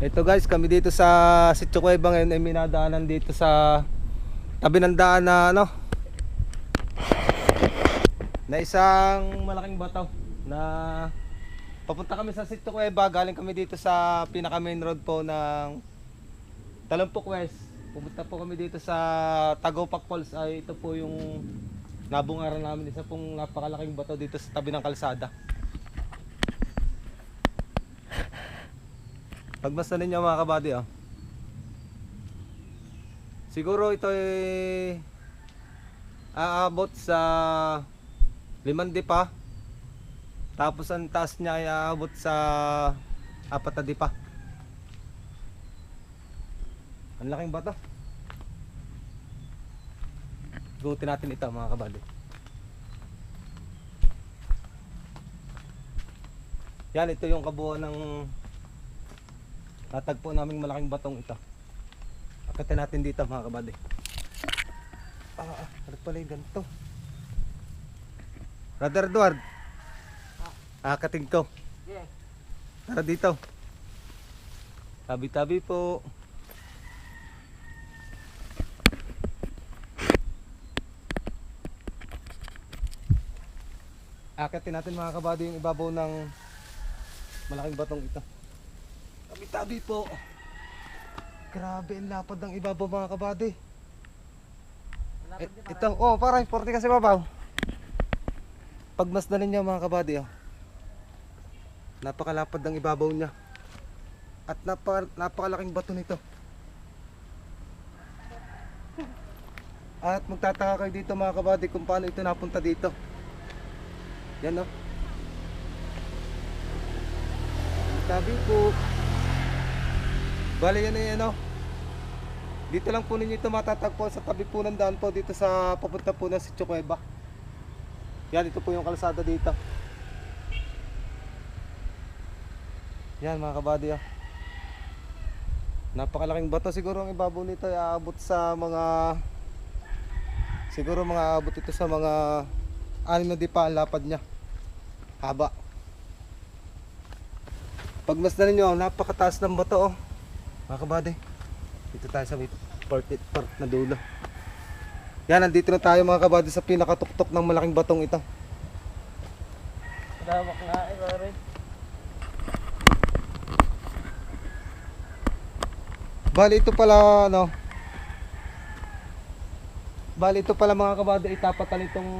Ito guys, kami dito sa Sitio Cueva ngayon ay minadaanan dito sa tabi ng daan na na isang malaking bato na papunta kami sa Sitio Cueva. Galing kami dito sa pinaka main road po ng Talumpok West. Pumunta po kami dito sa Tagopak Falls. Ay ito po yung nabungaran namin, isa pong napakalaking bato dito sa tabi ng kalsada. Pagmasdan ninyo mga kabady, oh. Siguro ito ay aabot sa 5 pa. Tapos ang taas niya ay aabot sa 4 pa. Ang laking bato. Gutin natin ito mga kabady. Yan, ito yung kabuuan ng natagpo naming malaking batong ito. Akitin natin dito mga kabady. Ano pala yung ganito? Brother Edward, akating ko. Tara dito. Tabi-tabi po. Akitin natin mga kabady yung ibabaw ng malaking batong ito. Tabi-tabi po. Grabe ang lapad ng ibabaw mga kabady. Ito, parang 40 kasi babaw. Pagmasdan niyo mga kabady, oh. Napakalapad ng ibabaw niya. At napakalaking bato nito. At magtataka kayo dito mga kabady kung paano ito napunta dito. Yan, oh. Tabi po. Bali yan ay ano. Dito lang po ninyo ito matatagpuan sa tabi po ng daan po dito sa papunta po ng Sitio Cueva. Yan, ito po yung kalsada dito. Yan mga kabady, oh. Napakalaking bato. Siguro ang ibabaw nito ay aabot sa mga siguro mga aabot ito sa mga 6 na dipa ang lapad niya. Haba. Pagmasdan niyo, napakataas ng bato, oh. Mga kabady, dito tayo sa part na dulo. Yan, nandito na tayo mga kabady sa pinakatuktok ng malaking batong ito. Dawak nga eh, pare. Bali ito pala, ano, bali ito pala mga kabady, itapatan itong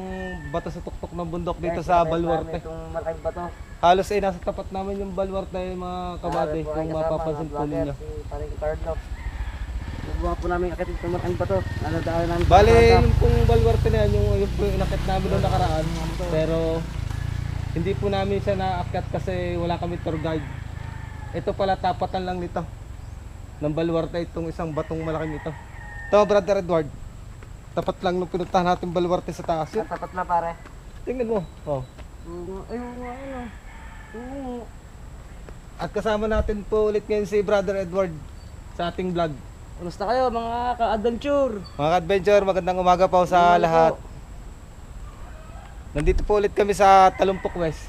bato sa tuktok ng bundok dito sa Baluarte. Itong malaking bato. Halos ay nasa tapat namin yung Baluarte mga kabady, kung mapapansin po ninyo. Parang Carlo. Nagawa po namin akit itong malaking bato. Nanadaan namin. Bali yung pong Baluarte na yan, yung po yung inakit namin noong nakaraan. Pero hindi po namin siya naakyat kasi wala kami tour guide. Ito pala tapatan lang nito ng Baluarte, itong isang batong malaking ito. Ito Brother Edward, tapat lang nung pinuntahan natin Baluarte sa taas yun. Tapat na pare. Tingnan mo, oh. Ayun nga ano. Oo. At kasama natin po ulit ngayon si Brother Edward sa ating vlog. Kumusta kayo mga ka-adventure? Mga adventure, magandang umaga po sa lahat. Nandito po ulit kami sa Talumpok West.